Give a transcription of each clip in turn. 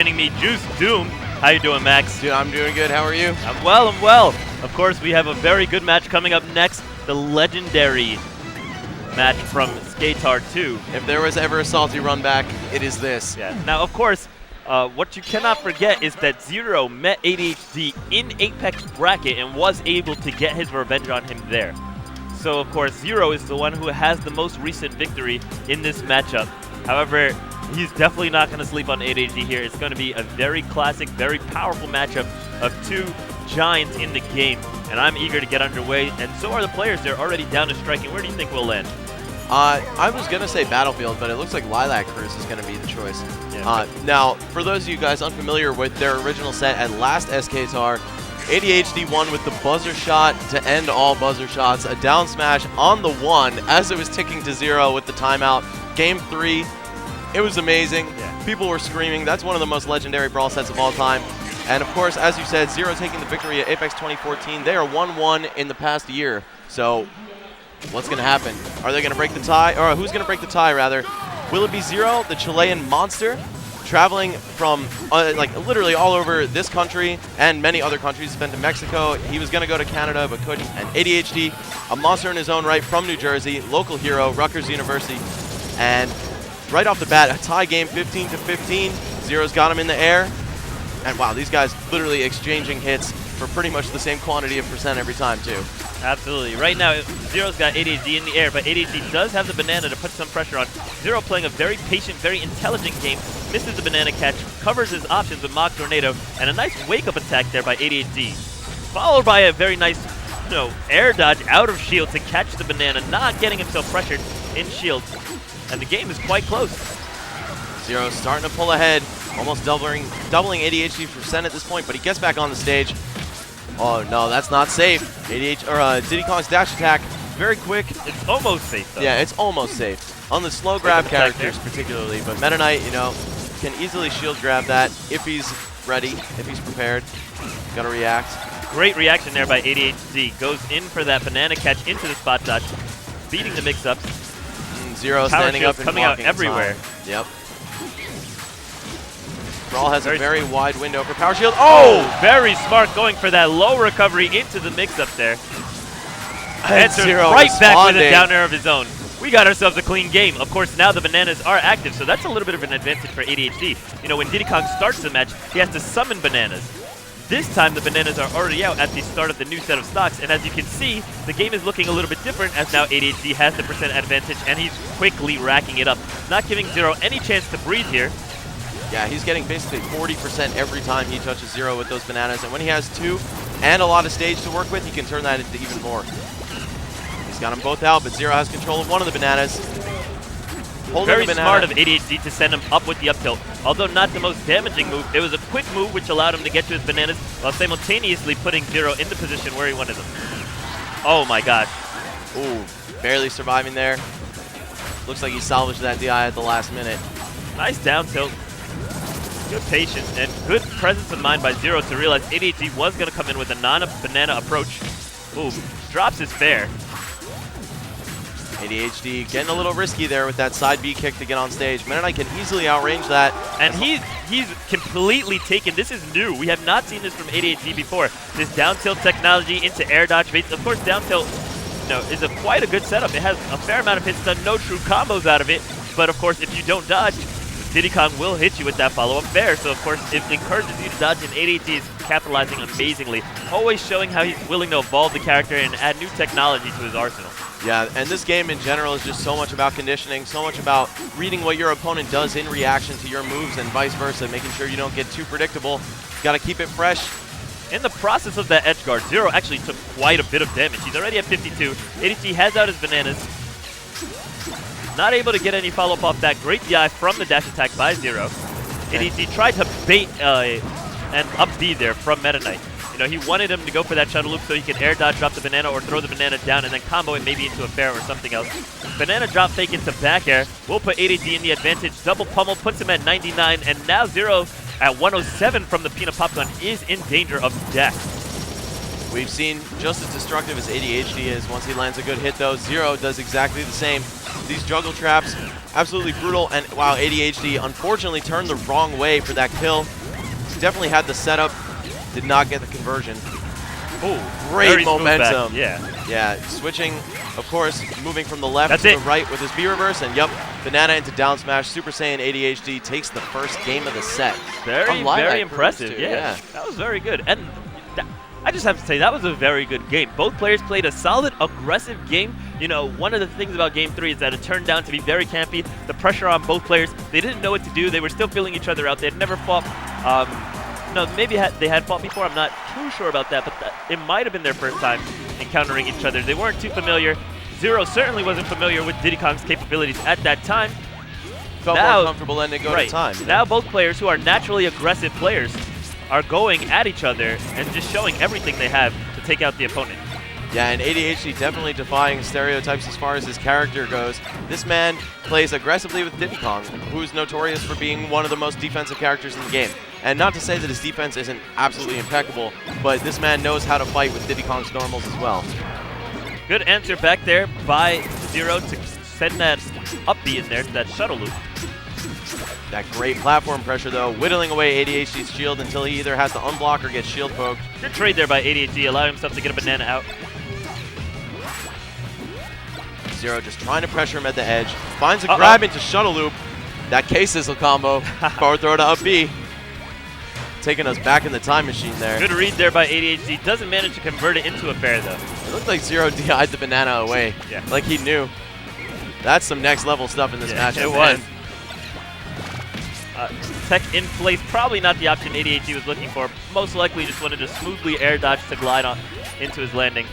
Me, Juice Doom. How you doing, Max? Dude, I'm doing good. How are you? I'm well, I'm well. Of course, we have a very good match coming up next. The legendary match from SKTAR 2. If there was ever a salty run back, it is this. Yeah. Now, of course, what you cannot forget is that ZeRo met ADHD in Apex bracket and was able to get his revenge on him there. So, of course, ZeRo is the one who has the most recent victory in this matchup. However, he's definitely not going to sleep on ADHD here. It's going to be a very classic, very powerful matchup of two giants in the game. And I'm eager to get underway, and so are the players. They're already down to striking. Where do you think we'll land? I was going to say Battlefield, but it looks like Lilac Cruise is going to be the choice. Yeah. Now, for those of you guys unfamiliar with their original set at last SKTAR, ADHD won with the buzzer shot to end all buzzer shots, a down smash on the one as it was ticking to 0 with the timeout. Game 3. It was amazing. Yeah. People People were screaming. That's one of the most legendary Brawl sets of all time. And of course, as you said, ZeRo taking the victory at Apex 2014. They are 1-1 in the past year. So what's going to happen? Are they going to break the tie? Or who's going to break the tie, rather? Will it be ZeRo, the Chilean monster, traveling from like literally all over this country and many other countries? He's been to Mexico. He was going to go to Canada, but couldn't. And ADHD, a monster in his own right from New Jersey, local hero, Rutgers University. And right off the bat, a tie game, 15-15. ZeRo's got him in the air. And wow, these guys literally exchanging hits for pretty much the same quantity of percent every time, too. Absolutely. Right now, ZeRo's got ADHD in the air, but ADHD does have the banana to put some pressure on. ZeRo playing a very patient, very intelligent game, misses the banana catch, covers his options with Mock Tornado, and a nice wake-up attack there by ADHD. Followed by a very nice, air dodge out of shield to catch the banana, not getting himself pressured in shield. And the game is quite close. ZeRo's starting to pull ahead, almost doubling ADHD percent at this point, but he gets back on the stage. Oh no, that's not safe. Diddy Kong's dash attack, very quick. It's almost safe though. Yeah, it's almost safe. On the slow grab characters particularly, but Meta Knight, can easily shield grab that if he's ready, if he's prepared. Gotta react. Great reaction there by ADHD. Goes in for that banana catch into the spot dodge, beating the mix-ups. ZeRo standing up and coming out blocking everywhere. Yep. Brawl has a very wide window for power shield. Oh, very smart, going for that low recovery into the mix-up there. Answers right back with a down air of his own. We got ourselves a clean game. Of course, now the bananas are active, so that's a little bit of an advantage for ADHD. When Diddy Kong starts the match, he has to summon bananas. This time, the bananas are already out at the start of the new set of stocks, and as you can see, the game is looking a little bit different as now ADHD has the percent advantage, and he's quickly racking it up, not giving ZeRo any chance to breathe here. Yeah, he's getting basically 40% every time he touches ZeRo with those bananas, and when he has 2 and a lot of stage to work with, he can turn that into even more. He's got them both out, but ZeRo has control of one of the bananas. Very smart of ADHD to send him up with the up tilt. Although not the most damaging move, it was a quick move which allowed him to get to his bananas while simultaneously putting ZeRo in the position where he wanted them. Oh my gosh. Ooh, barely surviving there. Looks like he salvaged that DI at the last minute. Nice down tilt. Good patience and good presence of mind by ZeRo to realize ADHD was going to come in with a non-banana approach. Ooh, drops his fair. ADHD getting a little risky there with that side B kick to get on stage. Meta Knight can easily outrange that. And he's completely taken. This is new. We have not seen this from ADHD before. This down tilt technology into air dodge baits. Of course, down tilt is quite a good setup. It has a fair amount of hits done, no true combos out of it. But of course, if you don't dodge, Diddy Kong will hit you with that follow-up fair. So of course, it encourages you to dodge, and ADHD is capitalizing amazingly. Always showing how he's willing to evolve the character and add new technology to his arsenal. Yeah, and this game in general is just so much about conditioning, so much about reading what your opponent does in reaction to your moves and vice versa, making sure you don't get too predictable. You got to keep it fresh. In the process of that edge guard, ZeRo actually took quite a bit of damage. He's already at 52. ADHD has out his bananas. Not able to get any follow-up off that great DI from the dash attack by ZeRo. ADHD tried to bait an up B there from Meta Knight. He wanted him to go for that shuttle loop so he could air dodge, drop the banana, or throw the banana down and then combo it maybe into a fair or something else. Banana drop fake into back air will put ADHD in the advantage. Double pummel puts him at 99, and now ZeRo at 107 from the peanut pop gun is in danger of death. We've seen just as destructive as ADHD is. Once he lands a good hit, though, ZeRo does exactly the same. these juggle traps, absolutely brutal. And wow, ADHD unfortunately turned the wrong way for that kill. Definitely had the setup, did not get the conversion. Oh, great momentum. Yeah, switching, of course, moving from the left That's to it. the right with his B reverse, and yep, banana into down smash. Super Saiyan ADHD takes the first game of the set. Very impressive. Yeah, that was very good. And I just have to say, that was a very good game. Both players played a solid, aggressive game. You know, one of the things about Game 3 is that it turned down to be very campy. The pressure on both players, they didn't know what to do. They were still feeling each other out. They had never fought. No, maybe they had fought before. I'm not too sure about that, but it might have been their first time encountering each other. They weren't too familiar. ZeRo certainly wasn't familiar with Diddy Kong's capabilities at that time. Felt more comfortable letting it go to time. Now both players who are naturally aggressive players are going at each other and just showing everything they have to take out the opponent. Yeah, and ADHD definitely defying stereotypes as far as his character goes. This man plays aggressively with Diddy Kong, who's notorious for being one of the most defensive characters in the game. And not to say that his defense isn't absolutely impeccable, but this man knows how to fight with Diddy Kong's normals as well. Good answer back there by ZeRo to send that up B in there, that shuttle loop. That great platform pressure, though, whittling away ADHD's shield until he either has to unblock or get shield poked. Good trade there by ADHD, allowing himself to get a banana out. ZeRo just trying to pressure him at the edge. Finds a grab into shuttle loop. That K-Sizzle combo. Forward throw to up B. Taking us back in the time machine there. Good read there by ADHD. Doesn't manage to convert it into a fair, though. It looked like ZeRo DI'd the banana away. Yeah. Like he knew. That's some next level stuff in this match. It was. Tech in place, probably not the option ADHD was looking for. Most likely just wanted to smoothly air dodge to glide on into his landing.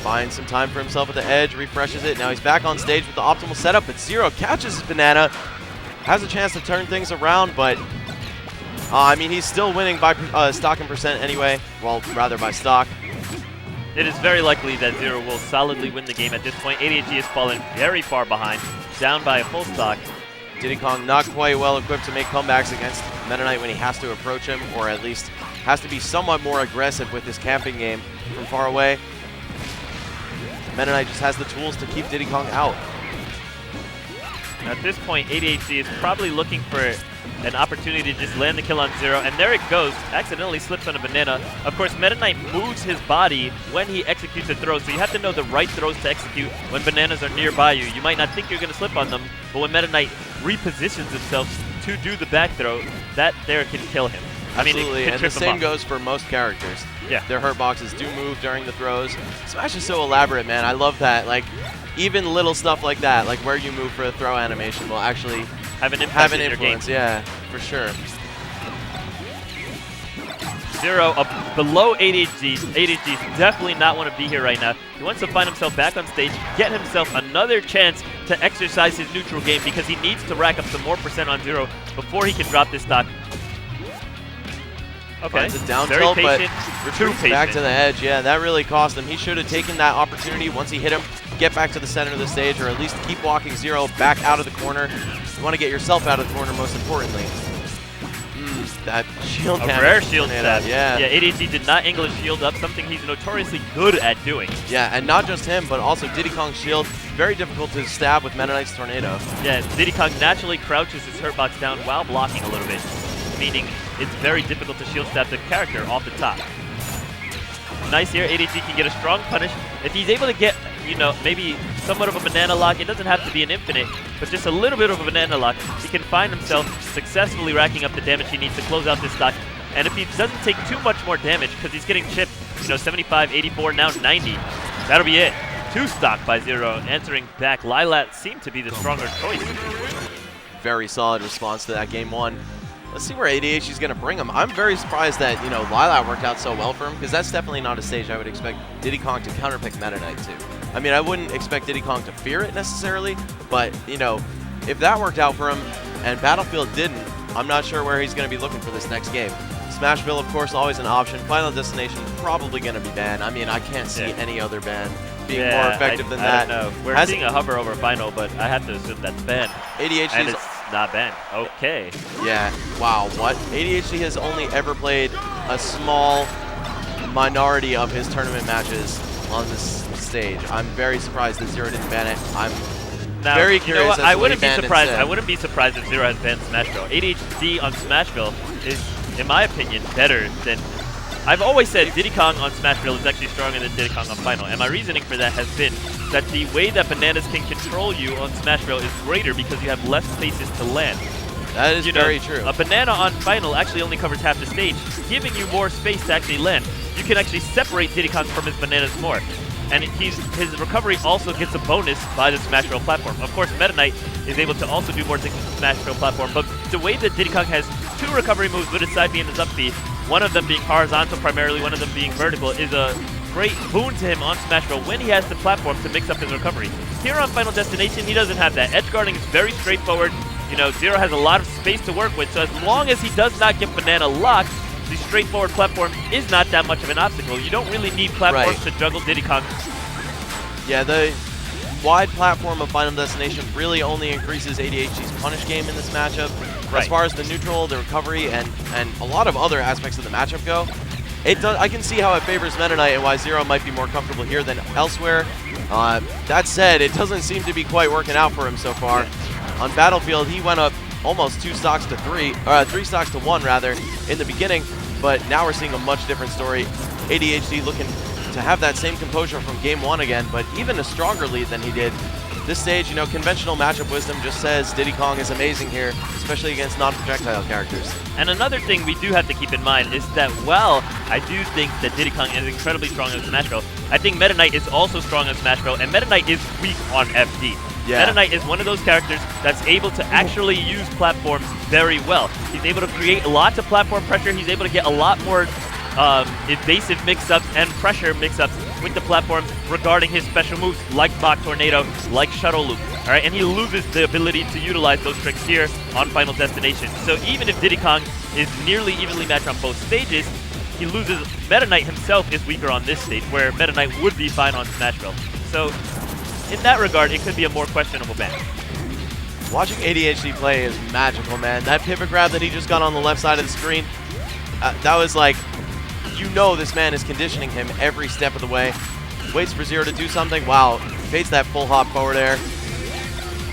Finds some time for himself at the edge, refreshes it. Now he's back on stage with the optimal setup, but ZeRo catches his banana. Has a chance to turn things around, but I mean, he's still winning by stock and percent anyway. Well, rather by stock. It is very likely that ZeRo will solidly win the game at this point. ADHD has fallen very far behind, down by a full stock. Diddy Kong not quite well equipped to make comebacks against Meta Knight when he has to approach him, or at least has to be somewhat more aggressive with his camping game from far away. Meta Knight just has the tools to keep Diddy Kong out. At this point, ADHD is probably looking for an opportunity to just land the kill on ZeRo, and there it goes. Accidentally slips on a banana. Of course, Meta Knight moves his body when he executes a throw, so you have to know the right throws to execute when bananas are nearby you. You might not think you're going to slip on them, but when Meta Knight repositions himself to do the back throw, that there can kill him. Absolutely, I mean, and the same goes for most characters. Yeah. Their hurt boxes do move during the throws. Smash is so elaborate, man. I love that. Like, even little stuff like that, like where you move for a throw animation, will actually have an impact in influence. Your game. Yeah, for sure. ZeRo up below ADHD. ADHD definitely not want to be here right now. He wants to find himself back on stage, get himself another chance to exercise his neutral game because he needs to rack up some more percent on ZeRo before he can drop this stock. Okay, Finds a down very tilt, patient, but retreats back to the edge. Yeah, that really cost him. He should have taken that opportunity once he hit him, get back to the center of the stage, or at least keep walking ZeRo back out of the corner. You want to get yourself out of the corner, most importantly. That shield damage. A rare shield stab. Yeah. Yeah, ADHD did not angle his shield up, something he's notoriously good at doing. Yeah, and not just him, but also Diddy Kong's shield. Very difficult to stab with Meta Knight's Tornado. Yeah, Diddy Kong naturally crouches his hurt box down while blocking a little bit, meaning it's very difficult to shield stab the character off the top. Nice here, ADHD can get a strong punish. If he's able to get, you know, maybe somewhat of a banana lock, it doesn't have to be an infinite, but just a little bit of a banana lock, he can find himself successfully racking up the damage he needs to close out this stock. And if he doesn't take too much more damage, because he's getting chipped, you know, 75, 84, now 90, that'll be it. 2 stock by ZeRo, answering back. Lilat seemed to be the stronger choice. Very solid response to that game 1. Let's see where ADHD is going to bring him. I'm very surprised that, you know, Lilat worked out so well for him, because that's definitely not a stage I would expect Diddy Kong to counterpick Meta Knight to. I mean, I wouldn't expect Diddy Kong to fear it necessarily, but, you know, if that worked out for him and Battlefield didn't, I'm not sure where he's going to be looking for this next game. Smashville, of course, always an option. Final Destination, probably going to be banned. I mean, I can't see any other ban being more effective than that. I don't know. We're seeing a hover over Final, but I have to assume that's banned. ADHD and it's not banned. Okay. Yeah. Wow. What? ADHD has only ever played a small minority of his tournament matches on this stage. I'm very surprised that ZeRo didn't ban it. I'm Now, very curious. I as wouldn't to be what he surprised. banned I wouldn't be surprised if ZeRo had banned Smashville. ADHD on Smashville is, in my opinion, better than. I've always said Diddy Kong on Smashville is actually stronger than Diddy Kong on Final, and my reasoning for that has been that the way that Bananas can control you on Smashville is greater because you have less spaces to land. That is very true. A banana on Final actually only covers half the stage, giving you more space to actually land. You can actually separate Diddy Kong from his bananas more. And his recovery also gets a bonus by the Smashville platform. Of course, Meta Knight is able to also do more things with the Smashville platform, but the way that Diddy Kong has 2 recovery moves with his side B and his up B, one of them being horizontal primarily, one of them being vertical, is a great boon to him on Smashville when he has the platform to mix up his recovery. Here on Final Destination, he doesn't have that. Edge guarding is very straightforward. You know, ZeRo has a lot of space to work with, so as long as he does not get banana locked, the straightforward platform is not that much of an obstacle. You don't really need platforms to juggle Diddy Kong. Yeah, the wide platform of Final Destination really only increases ADHD's punish game in this matchup. As far as the neutral, the recovery, and a lot of other aspects of the matchup go, I can see how it favors Meta Knight and why ZeRo might be more comfortable here than elsewhere. That said, it doesn't seem to be quite working out for him so far. On Battlefield, he went up almost 2 stocks to 3, or 3 stocks to 1 rather, in the beginning, but now we're seeing a much different story. ADHD looking to have that same composure from game 1 again, but even a stronger lead than he did. This stage, you know, conventional matchup wisdom just says Diddy Kong is amazing here, especially against non-projectile characters. And another thing we do have to keep in mind is that while I do think that Diddy Kong is incredibly strong on Smashville, I think Meta Knight is also strong on Smashville, and Meta Knight is weak on FD. Yeah. Meta Knight is one of those characters that's able to actually use platforms very well. He's able to create lots of platform pressure. He's able to get a lot more evasive mix-ups and pressure mix-ups with the platforms regarding his special moves like Bach Tornado, like Shuttle Loop. All right, and he loses the ability to utilize those tricks here on Final Destination. So even if Diddy Kong is nearly evenly matched on both stages, he loses. Meta Knight himself is weaker on this stage, where Meta Knight would be fine on Smashville. So in that regard, it could be a more questionable ban. Watching ADHD play is magical, man. That pivot grab that he just got on the left side of the screen, that was like, you know this man is conditioning him every step of the way. Waits for ZeRo to do something. Wow, fades that full hop forward air.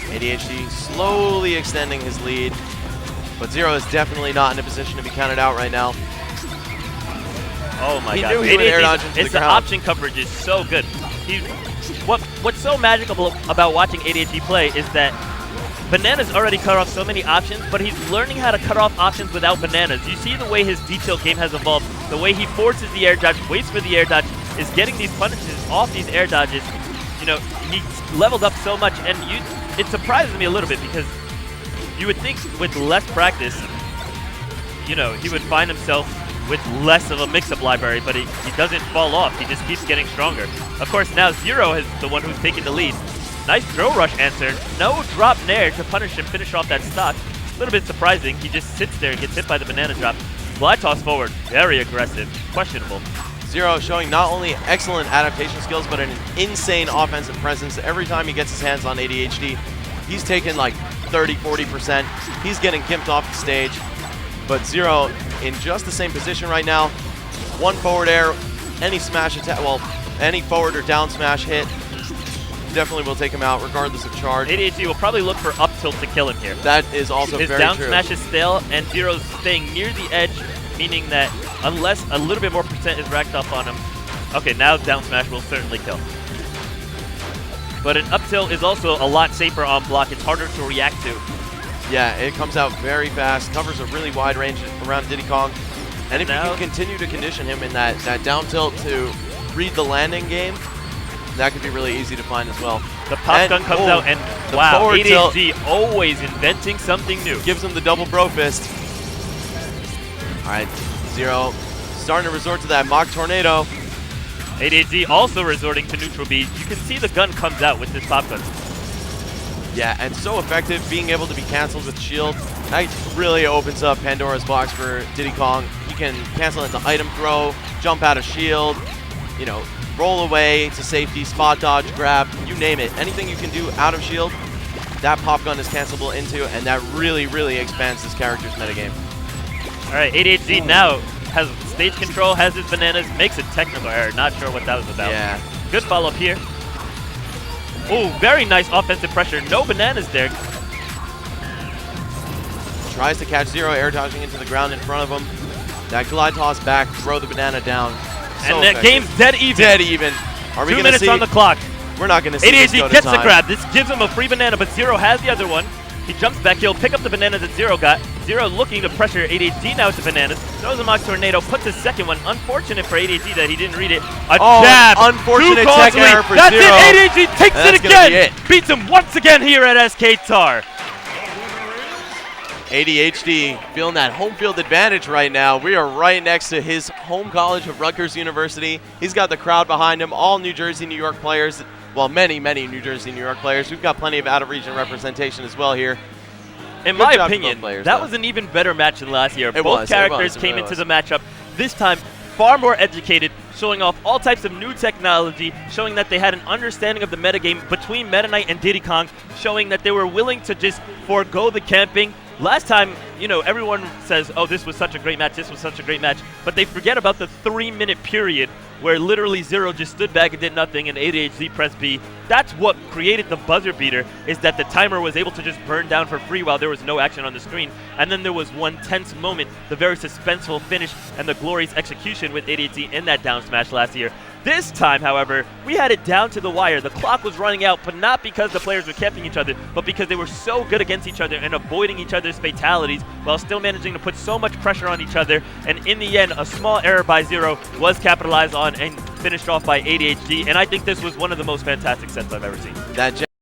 ADHD slowly extending his lead, but ZeRo is definitely not in a position to be counted out right now. Oh my God! He knew he would air dodge into the ground. Option coverage is so good. What's so magical about watching ADHD play is that Bananas already cut off so many options, but he's learning how to cut off options without Bananas. You see the way his detail game has evolved, the way he forces the air dodge, waits for the air dodge, is getting these punishes off these air dodges. You know, he's leveled up so much, and it surprises me a little bit because you would think with less practice, you know, he would find himself with less of a mix-up library, but he doesn't fall off. He just keeps getting stronger. Of course, now ZeRo is the one who's taking the lead. Nice throw rush answer. No drop nair to punish him, finish off that stock. A little bit surprising. He just sits there and gets hit by the banana drop. Glide toss forward. Very aggressive. Questionable. ZeRo showing not only excellent adaptation skills, but an insane offensive presence. Every time he gets his hands on ADHD, he's taking like 30-40%. He's getting gimped off the stage. But ZeRo in just the same position right now. One forward air, any smash attack, well, any forward or down smash hit definitely will take him out regardless of charge. ADHD will probably look for up tilt to kill him here. That is also his very true. His down smash is stale, and ZeRo's staying near the edge, meaning that unless a little bit more percent is racked up on him. Okay, now down smash will certainly kill. But an up tilt is also a lot safer on block. It's harder to react to. Yeah, it comes out very fast, covers a really wide range around Diddy Kong. And if you can continue to condition him in that down tilt to read the landing game, that could be really easy to find as well. The pop gun comes out, and wow, ADHD always inventing something new. Gives him the double bro fist. All right, ZeRo starting to resort to that mock tornado. ADHD also resorting to neutral B. You can see the gun comes out with this pop gun. Yeah, and so effective, being able to be canceled with shield. That really opens up Pandora's box for Diddy Kong. He can cancel into item throw, jump out of shield, you know, roll away to safety, spot dodge, grab, you name it. Anything you can do out of shield, that pop gun is cancelable into, and that really, really expands this character's metagame. All right, ADHD now has stage control, has his bananas, makes a technical error. Not sure what that was about. Yeah. Good follow-up here. Oh, very nice offensive pressure. No bananas there. Tries to catch ZeRo, air dodging into the ground in front of him. That glide toss back, throw the banana down. So and the game's dead even. Dead even. Are we 2 going to minutes see? on the clock. We're not going to see this ADHD go to gets time. the grab. This gives him a free banana, but ZeRo has the other one. He jumps back. He'll pick up the banana that ZeRo got. ZeRo looking to pressure ADHD now with the bananas. Throws a Mox Tornado, puts his second one. Unfortunate for ADHD that he didn't read it. A jab. Unfortunate tech error for That's ZeRo. it. ADHD takes it again. Beats him once again here at SKTAR. ADHD feeling that home field advantage right now. We are right next to his home college of Rutgers University. He's got the crowd behind him, all New Jersey, New York players. Well, many New Jersey, New York players. We've got plenty of out-of-region representation as well here. In my opinion, that was an even better match than last year. Both characters came into the matchup, this time far more educated, showing off all types of new technology, showing that they had an understanding of the metagame between Meta Knight and Diddy Kong, showing that they were willing to just forego the camping. Last time, you know, everyone says, oh, this was such a great match, this was such a great match, but they forget about the 3-minute period where literally ZeRo just stood back and did nothing and ADHD pressed B. That's what created the buzzer beater, is that the timer was able to just burn down for free while there was no action on the screen. And then there was one tense moment, the very suspenseful finish and the glorious execution with ADHD in that down smash last year. This time, however, we had it down to the wire. The clock was running out, but not because the players were camping each other, but because they were so good against each other and avoiding each other's fatalities while still managing to put so much pressure on each other. And in the end, a small error by ZeRo was capitalized on and finished off by ADHD. And I think this was one of the most fantastic sets I've ever seen. That